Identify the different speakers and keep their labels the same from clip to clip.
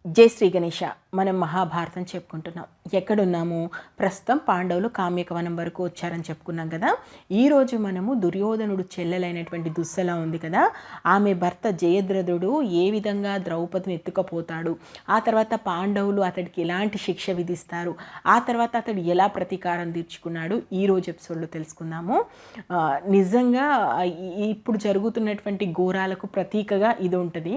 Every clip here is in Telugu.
Speaker 1: జై శ్రీ గణేష. మనం మహాభారతం చెప్పుకుంటున్నాం. ఎక్కడున్నాము? ప్రస్తుతం పాండవులు కామ్యకవనం వరకు వచ్చారని చెప్పుకున్నాం కదా. ఈరోజు మనము దుర్యోధనుడు చెల్లెలైనటువంటి దుస్సల ఉంది కదా, ఆమె భర్త జయద్రథుడు ఏ విధంగా ద్రౌపదిని ఎత్తుకపోతాడు, ఆ తర్వాత పాండవులు అతడికి ఎలాంటి శిక్ష విధిస్తారు, ఆ తర్వాత అతడు ఎలా ప్రతీకారం తీర్చుకున్నాడు, ఈరోజు ఎపిసోడ్లో తెలుసుకుందాము. నిజంగా ఇప్పుడు జరుగుతున్నటువంటి ఘోరాలకు ప్రతీకగా ఇది ఉంటుంది.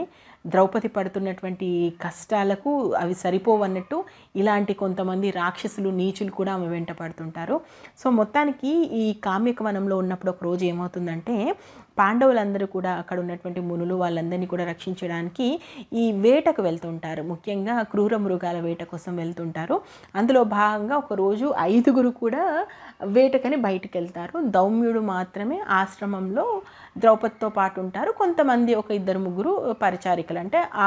Speaker 1: ద్రౌపది పడుతున్నటువంటి కష్టాలకు అవి సరిపోవన్నట్టు ఇలాంటి కొంతమంది రాక్షసులు నీచులు కూడా ఆమె వెంట పడుతుంటారు. సో మొత్తానికి ఈ కామ్యకవనంలో ఉన్నప్పుడు ఒక రోజు ఏమవుతుందంటే, పాండవులందరూ కూడా అక్కడ ఉన్నటువంటి మునులు వాళ్ళందరినీ కూడా రక్షించడానికి ఈ వేటకు వెళ్తుంటారు. ముఖ్యంగా క్రూర మృగాల వేట కోసం వెళ్తుంటారు. అందులో భాగంగా ఒకరోజు 5గురు కూడా వేటకని బయటికి వెళ్తారు. దౌమ్యుడు మాత్రమే ఆశ్రమంలో ద్రౌపదితో పాటు ఉంటారు. కొంతమంది ఒక 2-3 పరిచారికలు, అంటే ఆ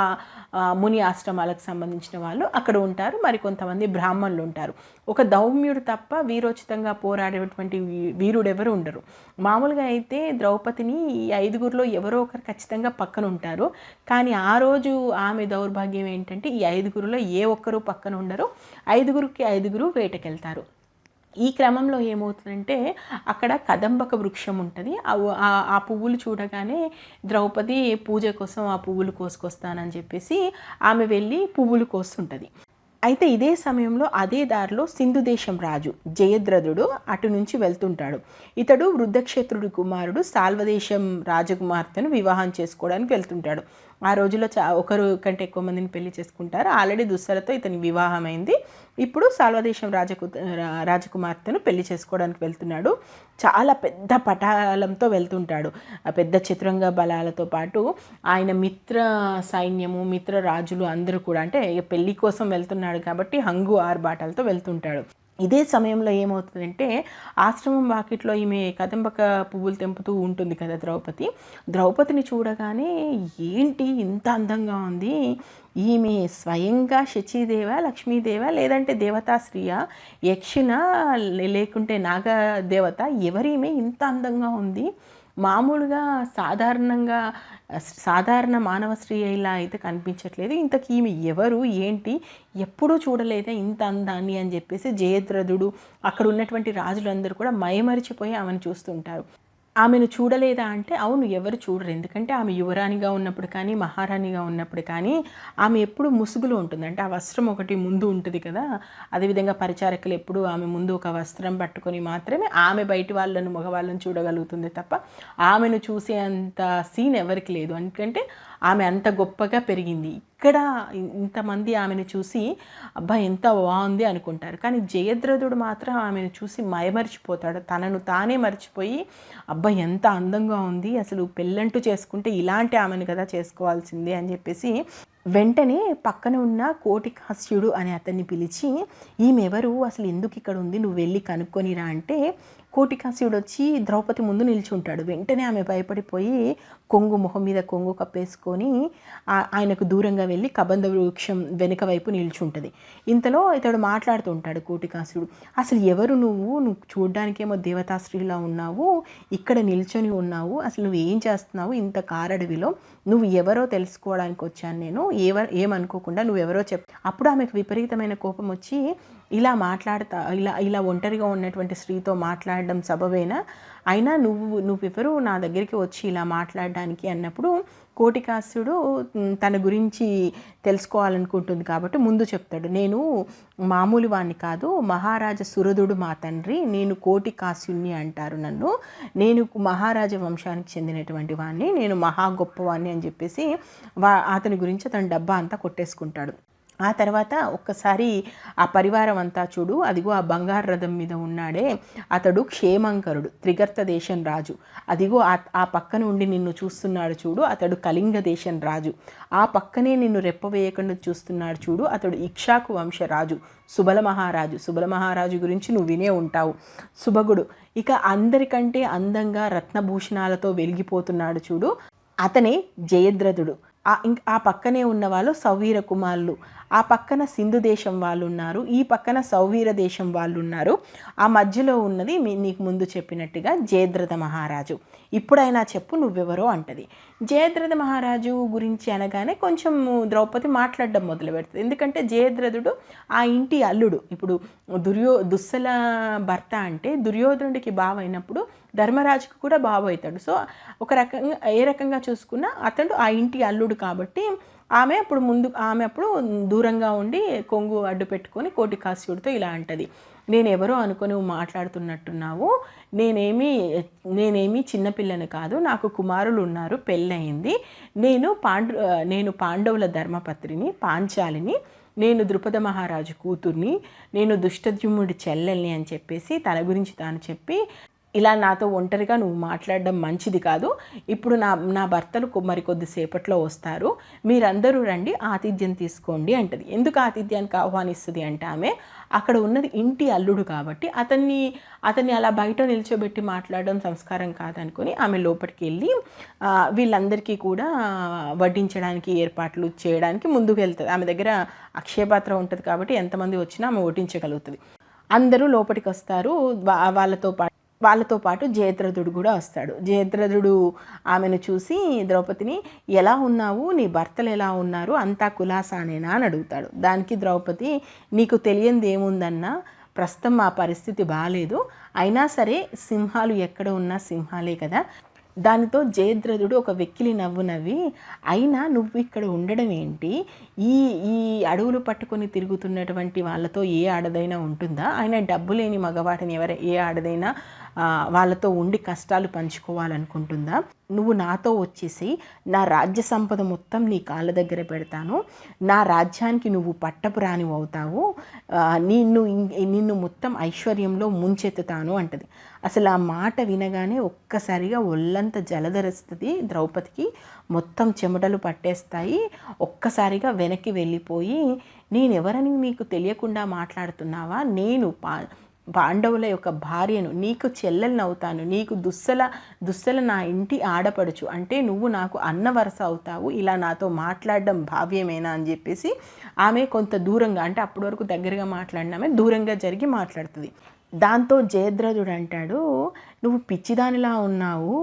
Speaker 1: ముని ఆశ్రమాలకు సంబంధించిన వాళ్ళు అక్కడ ఉంటారు. మరి కొంతమంది బ్రాహ్మణులు ఉంటారు. ఒక దౌమ్యుడు తప్ప వీరోచితంగా పోరాడేటువంటి వీరుడెవరు ఉండరు. మామూలుగా అయితే ద్రౌపదిని ఈ 5గురిలో ఎవరో ఒకరు ఖచ్చితంగా పక్కన ఉంటారు. కానీ ఆ రోజు ఆమె దౌర్భాగ్యం ఏంటంటే, ఈ 5గురిలో ఏ ఒక్కరు పక్కన ఉండరు. 5గురికి 5గురు వేటకెళ్తారు. ఈ క్రమంలో ఏమవుతుందంటే, అక్కడ కదంబక వృక్షం ఉంటుంది. ఆ పువ్వులు చూడగానే ద్రౌపది పూజ కోసం ఆ పువ్వులు కోసుకొస్తానని చెప్పేసి ఆమె వెళ్ళి పువ్వులు కోస్తుంటుంది. అయితే ఇదే సమయంలో అదే దారిలో సింధు దేశం రాజు జయద్రథుడు అటు నుంచి వెళ్తుంటాడు. ఇతడు వృద్ధక్షేత్రుడి కుమారుడు సాల్వదేశం రాజకుమార్తెను వివాహం చేసుకోవడానికి వెళ్తుంటాడు. ఆ రోజుల్లో ఒకరు కంటే ఎక్కువ మందిని పెళ్లి చేసుకుంటారు. ఆల్రెడీ దుస్సలతో ఇతని వివాహం అయింది. ఇప్పుడు సాల్వదేశం రాజకుమార్తెను పెళ్లి చేసుకోవడానికి వెళ్తున్నాడు. చాలా పెద్ద పటాలంతో వెళ్తుంటాడు. ఆ పెద్ద చతురంగ బలాలతో పాటు ఆయన మిత్ర సైన్యము, మిత్ర రాజులు అందరూ కూడా, అంటే పెళ్లి కోసం వెళ్తున్నాడు కాబట్టి హంగు ఆర్భాటాలతో వెళ్తుంటాడు. ఇదే సమయంలో ఏమవుతుందంటే, ఆశ్రమం వాకిట్లో ఈమె కదంబక పువ్వులు తెంపుతూ ఉంటుంది కదా ద్రౌపదిని చూడగానే, ఏంటి ఇంత అందంగా ఉంది, ఈమె స్వయంగా శచీదేవ, లక్ష్మీదేవ, లేదంటే దేవతాశ్రీయ, యక్షిణ, లేకుంటే నాగదేవత, ఎవరీమె ఇంత అందంగా ఉంది, మామూలుగా సాధారణ మానవ స్త్రీ ఇలా అయితే కనిపించట్లేదు, ఇంతకీ ఈమె ఎవరు, ఏంటి, ఎప్పుడూ చూడలేదా ఇంత అందాన్ని అని చెప్పేసి జయద్రథుడు, అక్కడ ఉన్నటువంటి రాజులందరూ కూడా మైమరిచిపోయి ఆమెను చూస్తుంటారు. ఆమెను చూడలేదా అంటే, అవును, ఎవరు చూడరు. ఎందుకంటే ఆమె యువరాణిగా ఉన్నప్పుడు కానీ, మహారాణిగా ఉన్నప్పుడు కానీ ఆమె ఎప్పుడు ముసుగులో ఉంటుంది. అంటే ఆ వస్త్రం ఒకటి ముందు ఉంటుంది కదా, అదేవిధంగా పరిచారకులు ఎప్పుడు ఆమె ముందు ఒక వస్త్రం పట్టుకొని మాత్రమే ఆమె బయటి వాళ్ళను, మగవాళ్ళను చూడగలుగుతుంది తప్ప ఆమెను చూసే అంత సీన్ ఎవరికి లేదు. ఎందుకంటే ఆమె అంత గొప్పగా పెరిగింది. ఇక్కడ ఇంతమంది ఆమెను చూసి అబ్బా ఎంత బాగుంది అనుకుంటారు. కానీ జయద్రథుడు మాత్రం ఆమెను చూసి మైమరిచిపోతాడు. తనను తానే మర్చిపోయి అబ్బా ఎంత అందంగా ఉంది, అసలు పెళ్ళంటూ చేసుకుంటే ఇలాంటి ఆమెను కదా చేసుకోవాల్సిందే అని చెప్పేసి వెంటనే పక్కన ఉన్న కోటికాస్యుడు అనే అతన్ని పిలిచి, ఈమె ఎవరు, అసలు ఎందుకు ఇక్కడ ఉంది, నువ్వు వెళ్ళి కనుక్కొనిరా అంటే, కోటికాస్యుడు వచ్చి ద్రౌపది ముందు నిల్చుంటాడు. వెంటనే ఆమె భయపడిపోయి మొహం మీద కొంగు కప్పేసుకొని ఆయనకు దూరంగా వెళ్ళి కబంధ వృక్షం వెనుక వైపు నిల్చుంటుంది. ఇంతలో ఇతడు మాట్లాడుతూ ఉంటాడు కోటికాసుడు, అసలు ఎవరు నువ్వు చూడ్డానికేమో దేవతాశ్రీలా ఉన్నావు, ఇక్కడ నిల్చొని ఉన్నావు, అసలు నువ్వు ఏం చేస్తున్నావు ఇంత కారడవిలో, నువ్వు ఎవరో తెలుసుకోవడానికి వచ్చాను నేను, ఏమనుకోకుండా నువ్వెవరో అప్పుడు ఆమెకు విపరీతమైన కోపం వచ్చి, ఇలా మాట్లాడతా, ఇలా ఒంటరిగా ఉన్నటువంటి స్త్రీతో మాట్లాడడం సబబేనా, అయినా నువ్వెవరు నా దగ్గరికి వచ్చి ఇలా మాట్లాడడానికి అన్నప్పుడు, కోటికాసుడు తన గురించి తెలుసుకోవాలనుకుంటుంది కాబట్టి ముందు చెప్తాడు, నేను మామూలు వాణ్ణి కాదు, మహారాజా సురధుడు మా తండ్రి, నేను కోటికాసుని అంటారు నన్ను, నేను మహారాజా వంశానికి చెందినటువంటి వాణ్ణి, నేను మహా గొప్పవాణ్ణి అని చెప్పేసి అతని గురించి అతని డబ్బా అంతా కొట్టేసుకుంటాడు. ఆ తర్వాత ఒక్కసారి ఆ పరివారం అంతా చూడు, అదిగో ఆ బంగారు రథం మీద ఉన్నాడే అతడు క్షేమంకరుడు, త్రిగర్త దేశం రాజు, అదిగో ఆ పక్కన ఉండి నిన్ను చూస్తున్నాడు చూడు, అతడు కళింగ దేశం రాజు, ఆ పక్కనే నిన్ను రెప్పవేయకుండా చూస్తున్నాడు చూడు, అతడు ఇక్షాకు వంశరాజు, సుబల మహారాజు గురించి నువ్వు వినే ఉంటావు, సుభగుడు, ఇక అందరికంటే అందంగా రత్నభూషణాలతో వెలిగిపోతున్నాడు చూడు, అతనే జయద్రథుడు, ఆ పక్కనే ఉన్న వాళ్ళు సౌవీర కుమారులు, ఆ పక్కన సింధు దేశం వాళ్ళు ఉన్నారు, ఈ పక్కన సౌవీర దేశం వాళ్ళు ఉన్నారు. ఆ మధ్యలో ఉన్నది నీకు ముందు చెప్పినట్టుగా జయద్రథ మహారాజు. ఇప్పుడైనా చెప్పు నువ్వెవరో అంటది. జయద్రథ మహారాజు గురించి అనగానే కొంచెం ద్రౌపది మాట్లాడడం మొదలు పెడుతుంది. ఎందుకంటే జయద్రథుడు ఆ ఇంటి అల్లుడు. ఇప్పుడు దుస్సల భర్త అంటే దుర్యోధనుడికి బావ అయినప్పుడు ధర్మరాజుకు కూడా బావ అవుతాడు. సో ఒక రకంగా ఏ రకంగా చూసుకున్నా అతడు ఆ ఇంటి అల్లుడు కాబట్టి ఆమె అప్పుడు దూరంగా ఉండి కొంగు అడ్డు పెట్టుకొని కోటికాస్యుడితో ఇలా అంటది, నేనెవరో అనుకొని నువ్వు మాట్లాడుతున్నట్టున్నావు, నేనేమి చిన్నపిల్లని కాదు, నాకు కుమారులు ఉన్నారు, పెళ్ళయింది, నేను పాండవుల ధర్మపత్రిని, పాంచాలిని, నేను ద్రుపద మహారాజు కూతుర్ని, నేను దుష్టద్యుమ్నుడి చెల్లెల్ని అని చెప్పేసి తన గురించి తాను చెప్పి, ఇలా నాతో ఒంటరిగా నువ్వు మాట్లాడడం మంచిది కాదు, ఇప్పుడు నా భర్తలు మరికొద్దిసేపట్లో వస్తారు, మీరందరూ రండి ఆతిథ్యం తీసుకోండి అంటది. ఎందుకు ఆతిథ్యానికి ఆహ్వానిస్తుంది అంటే ఆమె అక్కడ ఉన్నది ఇంటి అల్లుడు కాబట్టి అతన్ని అలా బయట నిల్చోబెట్టి మాట్లాడడం సంస్కారం కాదనుకొని ఆమె లోపలికి వెళ్ళి వీళ్ళందరికీ కూడా వడ్డించడానికి ఏర్పాట్లు చేయడానికి ముందుకు వెళ్తుంది. ఆమె దగ్గర అక్షయపాత్ర ఉంటుంది కాబట్టి ఎంతమంది వచ్చినా ఆమె వడ్డించగలుగుతుంది. అందరూ లోపలికి వస్తారు. వాళ్ళతో పాటు జయద్రథుడు కూడా వస్తాడు. జయద్రథుడు ఆమెను చూసి ద్రౌపదిని, ఎలా ఉన్నావు, నీ భర్తలు ఎలా ఉన్నారు, అంతా కులాసానేనా అని అడుగుతాడు. దానికి ద్రౌపది, నీకు తెలియంది ఏముందన్నా, ప్రస్తుతం మా పరిస్థితి బాగాలేదు, అయినా సరే సింహాలు ఎక్కడ ఉన్నా సింహాలే కదా. దానితో జయద్రథుడు ఒక వెక్కిలి నవ్వు నవ్వి, అయినా నువ్వు ఇక్కడ ఉండడం ఏంటి, ఈ ఈ అడవులు పట్టుకొని తిరుగుతున్నటువంటి వాళ్ళతో ఏ ఆడదైనా ఉంటుందా, అయినా డబ్బు లేని మగవాటిని ఏ ఆడదైనా వాళ్ళతో ఉండి కష్టాలు పంచుకోవాలనుకుంటుందా, నువ్వు నాతో వచ్చేసి నా రాజ్య సంపద మొత్తం నీ కాళ్ళ దగ్గర పెడతాను, నా రాజ్యానికి నువ్వు పట్టపు రాని అవుతావు, నిన్ను మొత్తం ఐశ్వర్యంలో ముంచెత్తుతాను అంటది. అసలు ఆ మాట వినగానే ఒక్కసారిగా ఒళ్ళంతా జలధరిస్తుంది ద్రౌపదికి, మొత్తం చెమటలు పట్టేస్తాయి. ఒక్కసారిగా వెనక్కి వెళ్ళిపోయి, నేనెవరని నీకు తెలియకుండా మాట్లాడుతున్నావా, నేను పాండవుల యొక్క భార్యను, నీకు చెల్లెల్ని అవుతాను, నీకు దుస్సల నా ఇంటి ఆడపడుచు, అంటే నువ్వు నాకు అన్న వరస అవుతావు, ఇలా నాతో మాట్లాడడం భావ్యమేనా అని చెప్పేసి ఆమె కొంత దూరంగా, అంటే అప్పటి వరకు దగ్గరగా మాట్లాడినామే దూరంగా జరిగి మాట్లాడుతుంది. దాంతో జయద్రథుడు అంటాడు, నువ్వు పిచ్చిదానిలా ఉన్నావు,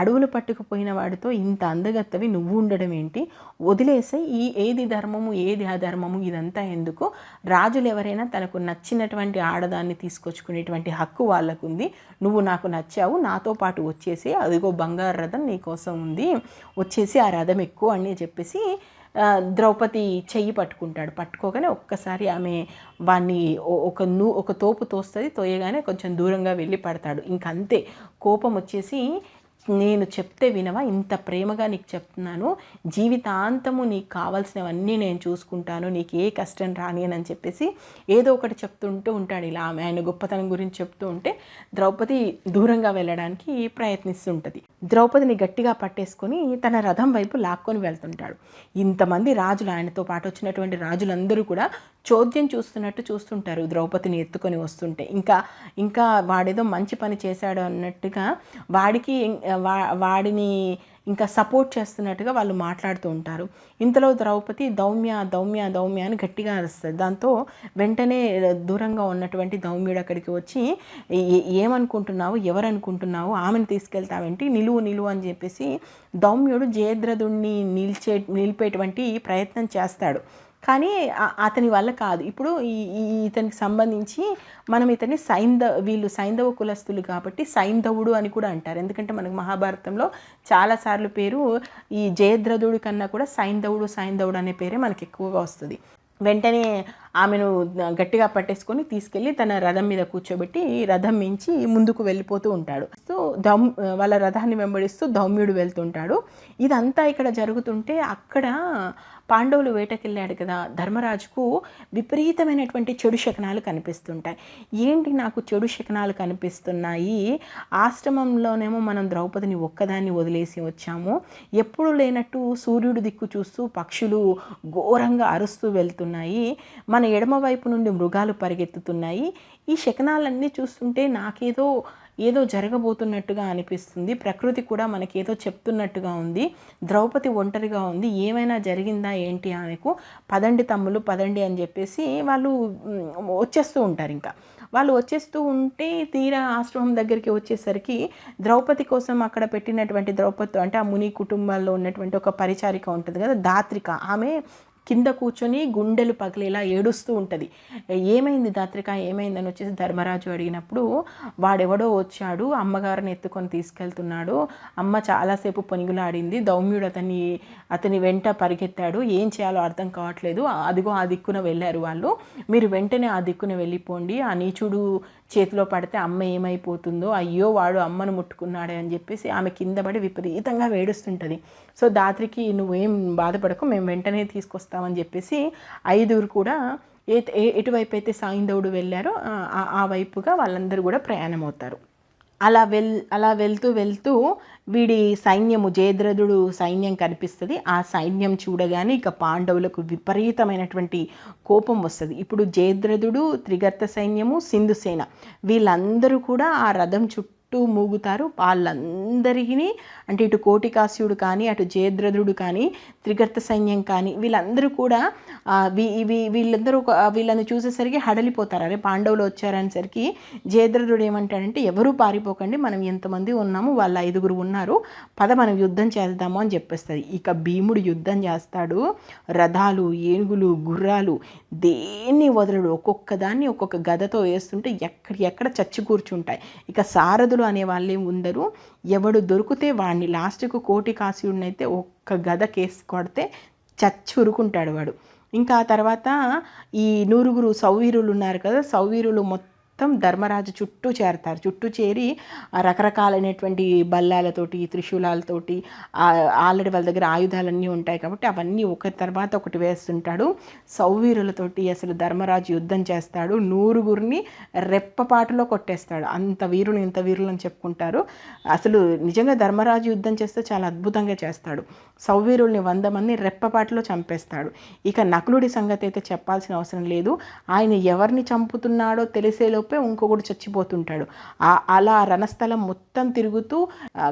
Speaker 1: అడవులు పట్టుకుపోయిన వాడితో ఇంత అందగత్తవి నువ్వు ఉండడం ఏంటి, వదిలేసే ఏది ధర్మము ఏది అధర్మము ఇదంతా ఎందుకు, రాజులు ఎవరైనా తనకు నచ్చినటువంటి ఆడదాన్ని తీసుకొచ్చుకునేటువంటి హక్కు వాళ్ళకుంది, నువ్వు నాకు నచ్చావు, నాతో పాటు వచ్చేసి అదిగో బంగారు రథం నీకోసం ఉంది, వచ్చేసి ఆ రథం ఎక్కువ అని చెప్పేసి ద్రౌపది చెయ్యి పట్టుకోగానే ఒక్కసారి ఆమె వాణ్ణి ఒక తోపు తోస్తుంది, తోయగానే కొంచెం దూరంగా వెళ్ళి పడతాడు. ఇంకంతే కోపం వచ్చేసి, నేను చెప్తే వినవా, ఇంత ప్రేమగా నీకు చెప్తున్నాను, జీవితాంతము నీకు కావాల్సినవన్నీ నేను చూసుకుంటాను, నీకు ఏ కష్టం రాని అని చెప్పేసి ఏదో ఒకటి చెప్తుంటూ ఉంటాడు. ఇలా ఆయన గొప్పతనం గురించి చెప్తూ ఉంటే ద్రౌపది దూరంగా వెళ్ళడానికి ప్రయత్నిస్తుంటుంది. ద్రౌపదిని గట్టిగా పట్టేసుకొని తన రథం వైపు లాక్కొని వెళ్తుంటాడు. ఇంతమంది రాజులు, ఆయనతో పాటు వచ్చినటువంటి రాజులందరూ కూడా చోద్యం చూస్తుంటారు ద్రౌపదిని ఎత్తుకొని వస్తుంటే. ఇంకా వాడేదో మంచి పని చేశాడు అన్నట్టుగా వాడిని ఇంకా సపోర్ట్ చేస్తున్నట్టుగా వాళ్ళు మాట్లాడుతూ ఉంటారు. ఇంతలో ద్రౌపది దౌమ్య దౌమ్య దౌమ్య అని గట్టిగా అరుస్తుంది. దాంతో వెంటనే దూరంగా ఉన్నటువంటి దౌమ్యుడు అక్కడికి వచ్చి, ఏమనుకుంటున్నావు, ఎవరనుకుంటున్నావు, ఆమెను తీసుకెళ్తావేంటి, నిలువు అని చెప్పేసి దౌమ్యుడు జయద్రథుడిని నిలిపేటువంటి ప్రయత్నం చేస్తాడు. కానీ అతని వల్ల కాదు. ఇప్పుడు ఇతనికి సంబంధించి మనం ఇతన్ని వీళ్ళు సైంధవ కులస్తులు కాబట్టి సైంధవుడు అని కూడా అంటారు. ఎందుకంటే మనకు మహాభారతంలో చాలాసార్లు పేరు ఈ జయద్రథుడి కన్నా కూడా సైంధవుడు అనే పేరే మనకి ఎక్కువగా వస్తుంది. వెంటనే ఆమెను గట్టిగా పట్టేసుకొని తీసుకెళ్ళి తన రథం మీద కూర్చోబెట్టి రథం మించి ముందుకు వెళ్ళిపోతూ ఉంటాడు. సో వాళ్ళ రథాన్ని వెంబడిస్తూ దౌమ్యుడు వెళ్తుంటాడు. ఇదంతా ఇక్కడ జరుగుతుంటే అక్కడ పాండవులు వేటకెళ్ళాడు కదా, ధర్మరాజుకు విపరీతమైనటువంటి చెడు శకనాలు కనిపిస్తుంటాయి. ఏంటి నాకు చెడు శకనాలు కనిపిస్తున్నాయి, ఆశ్రమంలోనేమో మనం ద్రౌపదిని ఒక్కదాన్ని వదిలేసి వచ్చాము, ఎప్పుడు లేనట్టు సూర్యుడు దిక్కు చూస్తూ పక్షులు ఘోరంగా అరుస్తూ వెళ్తున్నాయి, మన ఎడమ వైపు నుండి మృగాలు పరిగెత్తుతున్నాయి, ఈ శకనాలన్నీ చూస్తుంటే నాకేదో ఏదో జరగబోతున్నట్టుగా అనిపిస్తుంది. ప్రకృతి కూడా మనకేదో చెప్తున్నట్టుగా ఉంది. ద్రౌపది ఒంటరిగా ఉంది. ఏమైనా జరిగిందా ఏంటి ఆమెకు? పదండి తమ్ములు పదండి అని చెప్పేసి వాళ్ళు వచ్చేస్తూ ఉంటారు. ఇంకా వాళ్ళు వచ్చేస్తూ ఉంటే తీరా ఆశ్రమం దగ్గరికి వచ్చేసరికి ద్రౌపది కోసం అక్కడ పెట్టినటువంటి ద్రౌపది అంటే ఆ ముని కుటుంబాల్లో ఉన్నటువంటి ఒక పరిచారిక ఉంటుంది కదా, దాత్రిక. ఆమె కింద కూర్చొని గుండెలు పగిలేలా ఏడుస్తూ ఉంటుంది. ఏమైంది దాత్రిక, ఏమైందని వచ్చేసి ధర్మరాజు అడిగినప్పుడు వాడెవడో వచ్చాడు, అమ్మగారిని ఎత్తుకొని తీసుకెళ్తున్నాడు, అమ్మ చాలాసేపు పొనిగులాడింది, దౌమ్యుడు అతని వెంట పరిగెత్తాడు, ఏం చేయాలో అర్థం కావట్లేదు, అదిగో ఆ దిక్కున వెళ్ళారు వాళ్ళు, మీరు వెంటనే ఆ దిక్కున వెళ్ళిపోండి, ఆ నీచుడు చేతిలో పడితే అమ్మ ఏమైపోతుందో, అయ్యో వాడు అమ్మను ముట్టుకున్నాడే అని చెప్పేసి ఆమె కింద పడి విపరీతంగా వేడుస్తుంటుంది. సో దాత్రికి నువ్వేం బాధపడకు, మేము వెంటనే తీసుకొస్తామని చెప్పేసి 5 కూడా ఎటువైపు అయితే సాయింధవుడు వెళ్ళారో ఆ వైపుగా వాళ్ళందరూ కూడా ప్రయాణం అవుతారు. అలా వెళ్తూ వీడి సైన్యము, జయద్రథుడు సైన్యం కనిపిస్తుంది. ఆ సైన్యం చూడగానే ఇక పాండవులకు విపరీతమైనటువంటి కోపం వస్తుంది. ఇప్పుడు జయద్రథుడు, త్రిగర్త సైన్యము, సింధుసేన వీళ్ళందరూ కూడా ఆ రథం చుట్టూ మూగుతారు. వాళ్ళందరికీ అంటే ఇటు కోటికాస్యుడు కానీ, అటు జయద్రథుడు కానీ, త్రిగర్త సైన్యం కానీ వీళ్ళందరూ కూడా వీళ్ళందరూ వీళ్ళని చూసేసరికి హడలిపోతారు. అరే పాండవులు వచ్చారనేసరికి జయద్రథుడు ఏమంటాడంటే, ఎవరూ పారిపోకండి, మనం ఎంతమంది ఉన్నాము, వాళ్ళ 5 ఉన్నారు, పద మనం యుద్ధం చేద్దాము అని చెప్పేస్తుంది. ఇక భీముడు యుద్ధం చేస్తాడు. రథాలు, ఏనుగులు, గుర్రాలు దేన్ని వదలడు. ఒక్కొక్క దాన్ని ఒక్కొక్క గదతో వేస్తుంటే ఎక్కడ చచ్చి కూర్చుంటాయి. ఇక సారథులు అనే వాళ్ళే ఉండరు. ఎవడు దొరికితే వాడిని లాస్ట్కు కోటికాస్యుడినైతే ఒక్క గద కేసి కొడితే చచ్చి ఉరుకుంటాడు వాడు. ఇంకా ఆ తర్వాత ఈ 100 సౌవీరులు ఉన్నారు కదా, సౌవీరులు మొత్తం ధర్మరాజు చుట్టూ చేరతారు. చుట్టూ చేరి రకరకాలైనటువంటి బల్లాలతోటి, త్రిశూలాలతోటి, ఆల్రెడీ వాళ్ళ దగ్గర ఆయుధాలన్నీ ఉంటాయి కాబట్టి అవన్నీ ఒకరి తర్వాత ఒకటి వేస్తుంటాడు. సౌవీరులతోటి అసలు ధర్మరాజు యుద్ధం చేస్తాడు. 100 రెప్పపాటులో కొట్టేస్తాడు. అంత వీరులు ఇంత వీరులు అని చెప్పుకుంటారు. అసలు నిజంగా ధర్మరాజు యుద్ధం చేస్తే చాలా అద్భుతంగా చేస్తాడు. సౌవీరుల్ని 100 మంది రెప్పపాటులో చంపేస్తాడు. ఇక నకులుడి సంగతి అయితే చెప్పాల్సిన అవసరం లేదు. ఆయన ఎవరిని చంపుతున్నాడో తెలిసేలోపే ఇంకొకటి చచ్చిపోతుంటాడు. అలా రణస్థలం మొత్తం తిరుగుతూ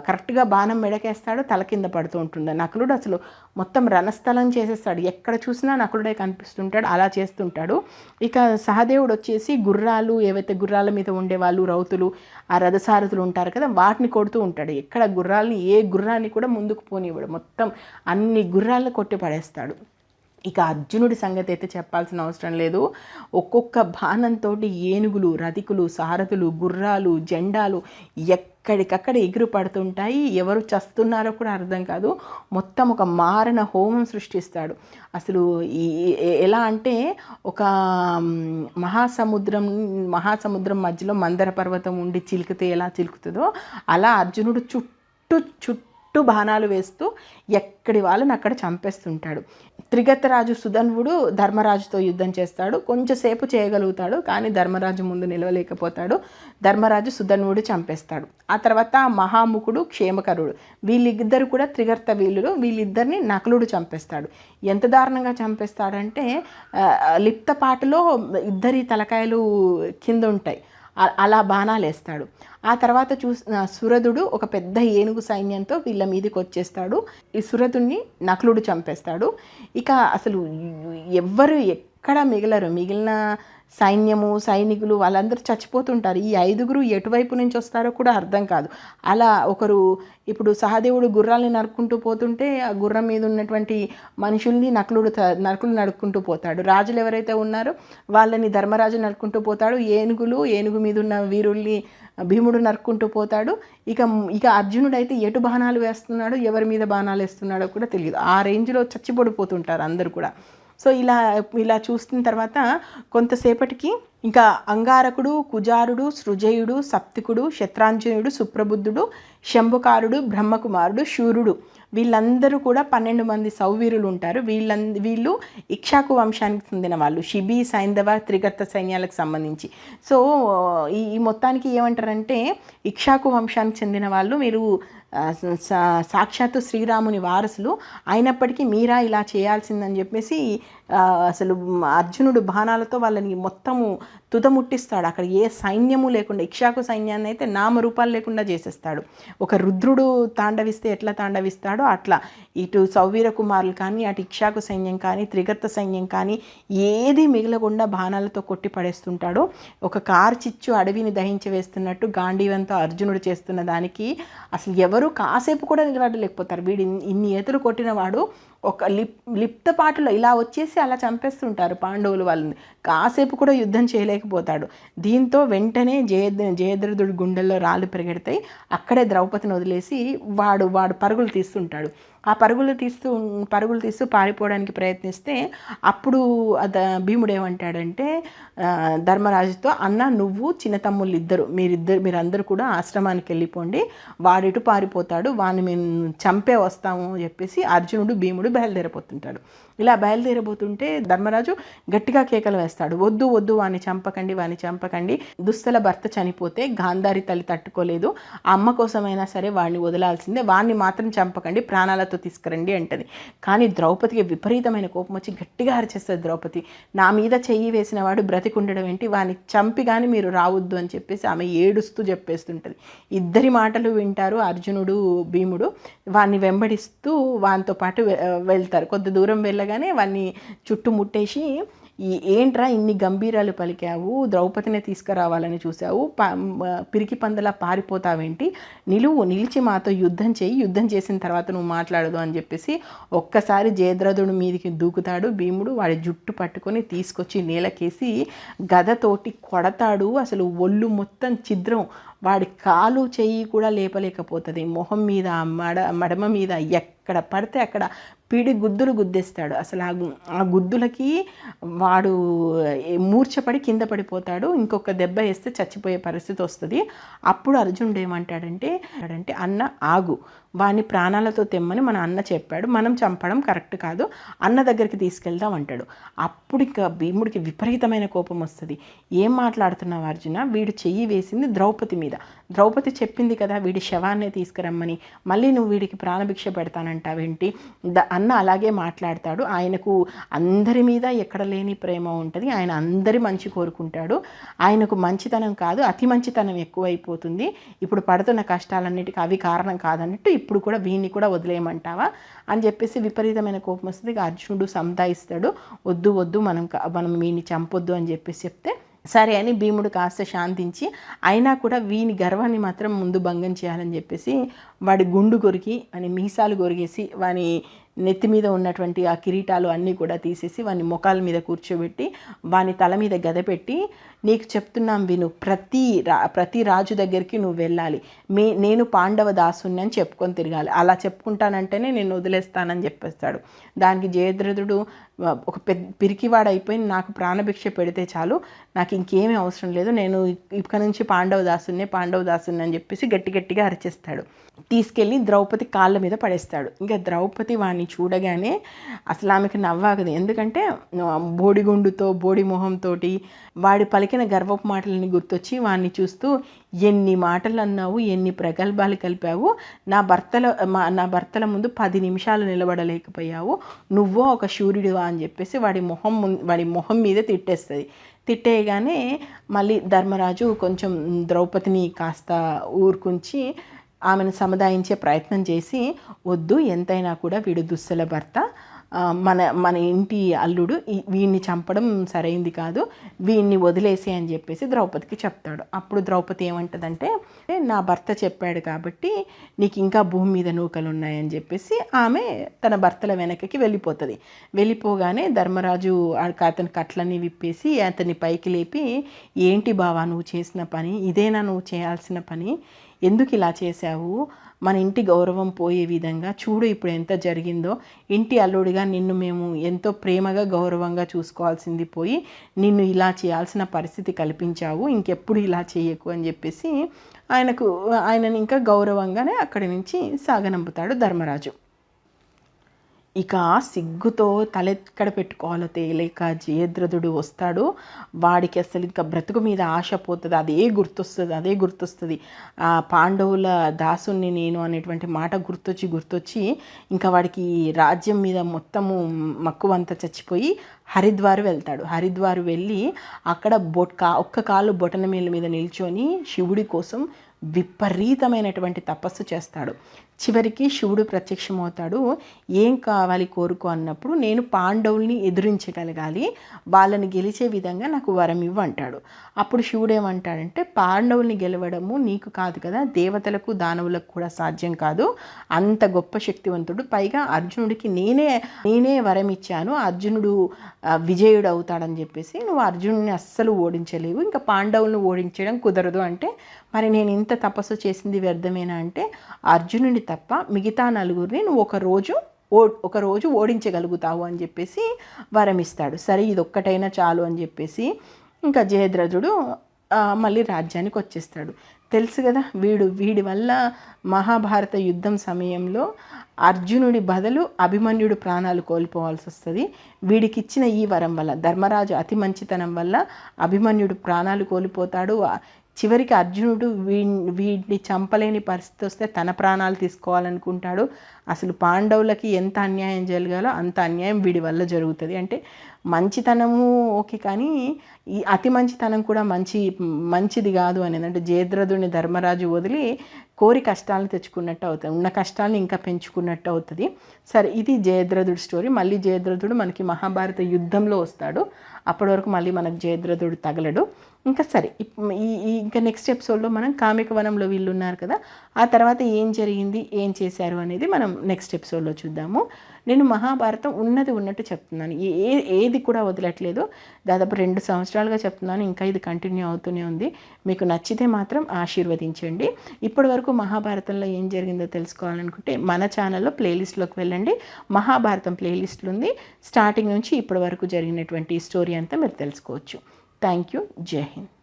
Speaker 1: కరెక్ట్గా బాణం మెడకేస్తాడు, తల కింద పడుతూ ఉంటుంది. నకులుడు అసలు మొత్తం రణస్థలం చేసేస్తాడు. ఎక్కడ చూసినా నకులుడే కనిపిస్తుంటాడు. అలా చేస్తుంటాడు. ఇక సహదేవుడు వచ్చేసి గుర్రాలు, ఏవైతే గుర్రాల మీద ఉండేవాళ్ళు రౌతులు, ఆ రథసారథులు ఉంటారు కదా, వాటిని కొడుతూ ఉంటాడు. ఎక్కడ గుర్రాలని, ఏ గుర్రాన్ని కూడా ముందుకు పోనివ్వడు. మొత్తం అన్ని గుర్రాలను కొట్టి పడేస్తాడు. ఇక అర్జునుడి సంగతి అయితే చెప్పాల్సిన అవసరం లేదు. ఒక్కొక్క బాణంతో ఏనుగులు, రథికులు, సారథులు, గుర్రాలు, జెండాలు ఎక్కడికక్కడ ఎగురు పడుతుంటాయి. ఎవరు చస్తున్నారో కూడా అర్థం కాదు. మొత్తం ఒక మారణ హోమం సృష్టిస్తాడు. అసలు ఎలా అంటే ఒక మహాసముద్రం మధ్యలో మందర పర్వతం ఉండి చిలుకితే ఎలా చిలుకుతుందో అలా అర్జునుడు చుట్టూ బాణాలు వేస్తూ ఎక్కడి వాళ్ళని అక్కడ చంపేస్తుంటాడు. త్రిగర్తరాజు సుధన్వుడు ధర్మరాజుతో యుద్ధం చేస్తాడు. కొంచెంసేపు చేయగలుగుతాడు, కానీ ధర్మరాజు ముందు నిలవలేకపోతాడు. ధర్మరాజు సుధన్వుడు చంపేస్తాడు. ఆ తర్వాత మహాముఖుడు, క్షేమకరుడు వీళ్ళిద్దరు కూడా త్రిగర్త వీళ్ళులు. వీళ్ళిద్దరిని నకులుడు చంపేస్తాడు. ఎంత దారుణంగా చంపేస్తాడంటే లిప్తపాటులో ఇద్దరి తలకాయలు కింద ఉంటాయి. అలా బాణాలు వేస్తాడు. ఆ తర్వాత సురధుడు ఒక పెద్ద ఏనుగు సైన్యంతో వీళ్ళ మీదకి వచ్చేస్తాడు. ఈ సురధుడిని నకులుడు చంపేస్తాడు. ఇక అసలు ఎవ్వరు ఎక్కడ మిగలరు. మిగిలిన సైనికులు వాళ్ళందరూ చచ్చిపోతుంటారు. ఈ 5 ఎటువైపు నుంచి వస్తారో కూడా అర్థం కాదు. అలా ఒకరు ఇప్పుడు సహదేవుడు గుర్రాలని నరుక్కుంటూ పోతుంటే ఆ గుర్రం మీద ఉన్నటువంటి మనుషుల్ని నకులు నరుక్కుంటూ పోతాడు. రాజులు ఎవరైతే ఉన్నారో వాళ్ళని ధర్మరాజు నరుక్కుంటూ పోతాడు. ఏనుగు మీద ఉన్న వీరుల్ని భీముడు నరుక్కుంటూ పోతాడు. ఇక అర్జునుడు అయితే ఎటు బాణాలు వేస్తున్నాడో, ఎవరి మీద బాణాలు వేస్తున్నాడో కూడా తెలియదు. ఆ రేంజ్లో చచ్చిపడిపోతుంటారు అందరూ కూడా. సో ఇలా చూస్తున్న తర్వాత కొంతసేపటికి ఇంకా అంగారకుడు, కుజారుడు, సృజయుడు, సప్తికుడు, శత్రాంజయుడు, సుప్రబుద్ధుడు, శంభుకారుడు, బ్రహ్మకుమారుడు, శూరుడు వీళ్ళందరూ కూడా 12 మంది సౌవీరులు ఉంటారు. వీళ్ళు ఇక్ష్వాకు వంశానికి చెందిన వాళ్ళు, శిబి, సైంధవ, త్రిగర్త సైన్యాలకు సంబంధించి. సో ఈ మొత్తానికి ఏమంటారంటే ఇక్ష్వాకు వంశానికి చెందిన వాళ్ళు మీరు సాక్షాత్తు శ్రీరాముని వారసులు అయినప్పటికీ మీరా ఇలా చేయాల్సిందని చెప్పేసి అసలు అర్జునుడు బాణాలతో వాళ్ళని మొత్తము తుదముట్టిస్తాడు. అక్కడ ఏ సైన్యము లేకుండా, ఇక్షాకు సైన్యాన్ని అయితే నామరూపాలు లేకుండా చేసేస్తాడు. ఒక రుద్రుడు తాండవిస్తే ఎట్లా తాండవిస్తాడో అట్లా ఇటు సౌవీర కుమారులు కానీ, అటు ఇక్షాకు సైన్యం కానీ, త్రిగర్త సైన్యం కానీ ఏది మిగలకుండా బాణాలతో కొట్టి పడేస్తుంటాడు. ఒక కార్చిచ్చు అడవిని దహించి వేస్తున్నట్టు గాంధీవంతో అర్జునుడు చేస్తున్న దానికి అసలు ఎవరు కాసేపు కూడా నిలబడలేకపోతారు. వీడు ఇన్ని ఎతులు కొట్టిన వాడు ఒక లిప్తపాటులో ఇలా వచ్చేసి అలా చంపేస్తుంటారు పాండవులు వాళ్ళని. కాసేపు కూడా యుద్ధం చేయలేకపోతాడు. దీంతో వెంటనే జయద్రథుడి గుండెల్లో రాళ్ళు పెరిగెడతాయి. అక్కడే ద్రౌపదిని వదిలేసి వాడు పరుగులు తీస్తుంటాడు. ఆ పరుగులు తీస్తూ పారిపోవడానికి ప్రయత్నిస్తే అప్పుడు భీముడు ఏమంటాడంటే ధర్మరాజుతో, అన్న నువ్వు చిన్న తమ్ముళ్ళు ఇద్దరు మీరందరూ కూడా ఆశ్రమానికి వెళ్ళిపోండి, వాడిటు పారిపోతాడు, వాడిని మేము చంపే వస్తాము అని చెప్పేసి అర్జునుడు భీముడు బయలుదేరిపోతుంటాడు. ఇలా బయలుదేరబోతుంటే ధర్మరాజు గట్టిగా కేకలు వేస్తాడు, వద్దు వద్దు వాని చంపకండి. దుస్తల భర్త చనిపోతే గాంధారి తల్లి తట్టుకోలేదు, ఆ అమ్మ కోసమైనా సరే వాడిని వదలాల్సిందే, వాడిని మాత్రం చంపకండి, ప్రాణాలతో తీసుకురండి అంటది. కానీ ద్రౌపదికి విపరీతమైన కోపం వచ్చి గట్టిగా అరిచేస్తుంది ద్రౌపది, నా మీద చెయ్యి వేసిన వాడు బ్రతికుండడం ఏంటి, వాడిని చంపి కానీ మీరు రావద్దు అని చెప్పేసి ఆమె ఏడుస్తూ చెప్పేస్తుంటుంది. ఇద్దరి మాటలు వింటారు అర్జునుడు భీముడు. వాడిని వెంబడిస్తూ వానితో పాటు వెళ్తారు. కొద్ది దూరం వెళ్ళగానే వాడిని చుట్టుముట్టేసి, ఏంట్రా ఇన్ని గంభీరాలు పలికావు, ద్రౌపదిని తీసుకురావాలని చూసావు, పిరికి పందలా పారిపోతావేంటి, నిలిచి మాతో యుద్ధం చేసిన తర్వాత నువ్వు మాట్లాడదు అని చెప్పేసి ఒక్కసారి జయద్రథుడి మీదకి దూకుతాడు భీముడు. వాడి జుట్టు పట్టుకొని తీసుకొచ్చి నేలకేసి గదతోటి కొడతాడు. అసలు ఒళ్ళు మొత్తం ఛిద్రం, వాడి కాలు చెయ్యి కూడా లేపలేకపోతుంది. మొహం మీద మడమ మీద ఎక్కడ పడితే అక్కడ పీడి గుద్దులు గుద్దేస్తాడు. అసలు ఆ గుద్దులకి వాడు మూర్ఛపడి కింద పడిపోతాడు. ఇంకొక దెబ్బ వేస్తే చచ్చిపోయే పరిస్థితి వస్తుంది. అప్పుడు అర్జునుడు ఏమంటాడంటే, అన్న ఆగు, వాడిని ప్రాణాలతో తెమ్మని మన అన్న చెప్పాడు, మనం చంపడం కరెక్ట్ కాదు, అన్న దగ్గరికి తీసుకెళ్దాం అంటాడు. అప్పుడు ఇక భీముడికి విపరీతమైన కోపం వస్తుంది. ఏం మాట్లాడుతున్నావు అర్జున, వీడు చెయ్యి వేసింది ద్రౌపది మీద, ద్రౌపది చెప్పింది కదా వీడి శవాన్నే తీసుకురమ్మని, మళ్ళీ నువ్వు వీడికి ప్రాణభిక్ష పెడతానంటావేంటి, అన్న అలాగే మాట్లాడతాడు, ఆయనకు అందరి మీద ఎక్కడ లేని ప్రేమ ఉంటుంది, ఆయన అందరి మంచి కోరుకుంటాడు, ఆయనకు మంచితనం కాదు అతి మంచితనం ఎక్కువైపోతుంది, ఇప్పుడు పడుతున్న కష్టాలన్నిటికీ అవి కారణం కాదన్నట్టు ఇప్పుడు కూడా వీడిని కూడా వదిలేయమంటావా అని చెప్పేసి విపరీతమైన కోపం వస్తుంది. అర్జునుడు సంతాయిస్తాడు, వద్దు మనం వీడిని చంపొద్దు అని చెప్పేసి చెప్తే సరే అని భీముడు కాస్త శాంతించి, అయినా కూడా వీని గర్వాన్ని మాత్రం ముందు భంగం చేయాలని చెప్పేసి వాడి గుండు కొరికి అని మీసాలు కొరిగేసి వాని నెత్తి మీద ఉన్నటువంటి ఆ కిరీటాలు అన్నీ కూడా తీసేసి వాని ముఖాల మీద కూర్చోబెట్టి వాని తల మీద గద పెట్టి, నీకు చెప్తున్నాం విను, ప్రతి రాజు దగ్గరికి నువ్వు వెళ్ళాలి, నేను పాండవ దాసుని అని చెప్పుకొని తిరగాలి, అలా చెప్పుకుంటానంటేనే నేను వదిలేస్తానని చెప్పేస్తాడు. దానికి జయద్రథుడు ఒక పిరికివాడైపోయి నాకు ప్రాణభిక్ష పెడితే చాలు, నాకు ఇంకేమీ అవసరం లేదు, నేను ఇక నుంచి పాండవ దాసుని అని చెప్పేసి గట్టిగా అరిచేస్తాడు. తీసుకెళ్ళి ద్రౌపది కాళ్ళ మీద పడేస్తాడు. ఇంకా ద్రౌపది వాడిని చూడగానే అసలు ఆమెకు నవ్వాగదు. ఎందుకంటే బోడిగుండుతో బోడి మొహంతో వాడి పలికిన గర్వపు మాటలని గుర్తొచ్చి వాడిని చూస్తూ, ఎన్ని మాటలు అన్నావు, ఎన్ని ప్రగల్భాలు కలిపావు, నా భర్తల ముందు 10 నిమిషాలు నిలబడలేకపోయావు, నువ్వో ఒక శూరుడివా అని చెప్పేసి వాడి మొహం మీద తిట్టేయగానే మళ్ళీ ధర్మరాజు కొంచెం ద్రౌపదిని కాస్త ఊరుకుంచి ఆమెను సముదాయించే ప్రయత్నం చేసి, వద్దు ఎంతైనా కూడా వీడు దుస్సల భర్త, మన ఇంటి అల్లుడు, వీడిని చంపడం సరైంది కాదు, వీడిని వదిలేసి అని చెప్పేసి ద్రౌపదికి చెప్తాడు. అప్పుడు ద్రౌపది ఏమంటదంటే, నా భర్త చెప్పాడు కాబట్టి నీకు ఇంకా భూమి మీద నూకలు ఉన్నాయని చెప్పేసి ఆమె తన భర్తల వెనకకి వెళ్ళిపోతుంది. వెళ్ళిపోగానే ధర్మరాజు అతని కట్లన్నీ విప్పేసి అతన్ని పైకి లేపి, ఏంటి బావా నువ్వు చేసిన పని, ఇదేనా నువ్వు చేయాల్సిన పని, ఎందుకు ఇలా చేశావు, మన ఇంటి గౌరవం పోయే విధంగా చూడు ఇప్పుడు ఎంత జరిగిందో, ఇంటి అల్లుడిగా నిన్ను మేము ఎంతో ప్రేమగా గౌరవంగా చూసుకోవాల్సింది పోయి నిన్ను ఇలా చేయాల్సిన పరిస్థితి కల్పించావు, ఇంకెప్పుడు ఇలా చేయకు అని చెప్పేసి ఆయనని ఇంకా గౌరవంగానే అక్కడి నుంచి సాగనంపుతాడు ధర్మరాజు. ఇక సిగ్గుతో తలెక్కడ పెట్టుకోవాలో తేలేక జయద్రథుడు వస్తాడు. వాడికి అసలు ఇంకా బ్రతుకు మీద ఆశ పోతుంది. అదే గుర్తొస్తుంది. ఆ పాండవుల దాసుని నేను అనేటువంటి మాట గుర్తొచ్చి ఇంకా వాడికి రాజ్యం మీద మొత్తము మక్కువంతా చచ్చిపోయి హరిద్వార్ వెళ్తాడు. హరిద్వార్ వెళ్ళి అక్కడ ఒక్క కాలు బొటనవేలు మీద నిల్చొని శివుడి కోసం విపరీతమైనటువంటి తపస్సు చేస్తాడు. చివరికి శివుడు ప్రత్యక్షమవుతాడు. ఏం కావాలి కోరుకో అన్నప్పుడు, నేను పాండవుల్ని ఎదిరించగలగాలి, వాళ్ళని గెలిచే విధంగా నాకు వరం ఇవ్వు అంటాడు. అప్పుడు శివుడు ఏమంటాడంటే, పాండవుల్ని గెలవడము నీకు కాదు కదా, దేవతలకు దానవులకు కూడా సాధ్యం కాదు, అంత గొప్ప శక్తివంతుడు, పైగా అర్జునుడికి నేనే వరం ఇచ్చాను, అర్జునుడు విజయుడు అవుతాడని చెప్పేసి నువ్వు అర్జునుడిని అస్సలు ఓడించలేవు, ఇంకా పాండవులను ఓడించడం కుదరదు అంటే, మరి నేను ఇంత తపస్సు చేసింది వ్యర్థమేనా అంటే, అర్జునుడి తప్ప మిగతా నలుగురిని నువ్వు ఒక రోజు ఓడించగలుగుతావు అని చెప్పేసి వరం ఇస్తాడు. సరే ఇది ఒక్కటైనా చాలు అని చెప్పేసి ఇంకా జయద్రథుడు మళ్ళీ రాజ్యానికి వచ్చేస్తాడు. తెలుసు కదా, వీడి వల్ల మహాభారత యుద్ధం సమయంలో అర్జునుడి బదులు అభిమన్యుడు ప్రాణాలు కోల్పోవాల్సి వస్తుంది. వీడికి ఇచ్చిన ఈ వరం వల్ల, ధర్మరాజు అతి మంచితనం వల్ల అభిమన్యుడు ప్రాణాలు కోల్పోతాడు. చివరికి అర్జునుడు వీడిని చంపలేని పరిస్థితి వస్తే తన ప్రాణాలు తీసుకోవాలనుకుంటాడు. అసలు పాండవులకి ఎంత అన్యాయం జరగాలో అంత అన్యాయం వీడి వల్ల జరుగుతుంది. అంటే మంచితనము ఓకే, కానీ ఈ అతి మంచితనం కూడా మంచిది కాదు అనేది. అంటే జయద్రథుడిని ధర్మరాజు వదిలి కోరి కష్టాలను తెచ్చుకున్నట్టు అవుతుంది, ఉన్న కష్టాలను ఇంకా పెంచుకున్నట్టు అవుతుంది. సరే, ఇది జయద్రథుడి స్టోరీ. మళ్ళీ జయద్రథుడు మనకి మహాభారత యుద్ధంలో వస్తాడు. అప్పటి వరకు మళ్ళీ మనకు జయద్రథుడు తగలడు. ఇంకా సరే, ఇంకా నెక్స్ట్ ఎపిసోడ్లో మనం కామికవనంలో వీళ్ళు ఉన్నారు కదా, ఆ తర్వాత ఏం జరిగింది, ఏం చేశారు అనేది మనం నెక్స్ట్ ఎపిసోడ్లో చూద్దాము. నేను మహాభారతం ఉన్నట్టు చెప్తున్నాను, ఏది కూడా వదలట్లేదు. దాదాపు 2 సంవత్సరాలుగా చెప్తున్నాను, ఇంకా ఇది కంటిన్యూ అవుతూనే ఉంది. మీకు నచ్చితే మాత్రం ఆశీర్వదించండి. ఇప్పటి వరకు మహాభారతంలో ఏం జరిగిందో తెలుసుకోవాలనుకుంటే మన ఛానల్లో ప్లేలిస్ట్లోకి వెళ్ళండి. మహాభారతం ప్లేలిస్ట్లు ఉంది. స్టార్టింగ్ నుంచి ఇప్పటి వరకు జరిగినటువంటి స్టోరీ అంతా మీరు తెలుసుకోవచ్చు. Thank you. జై హింద్.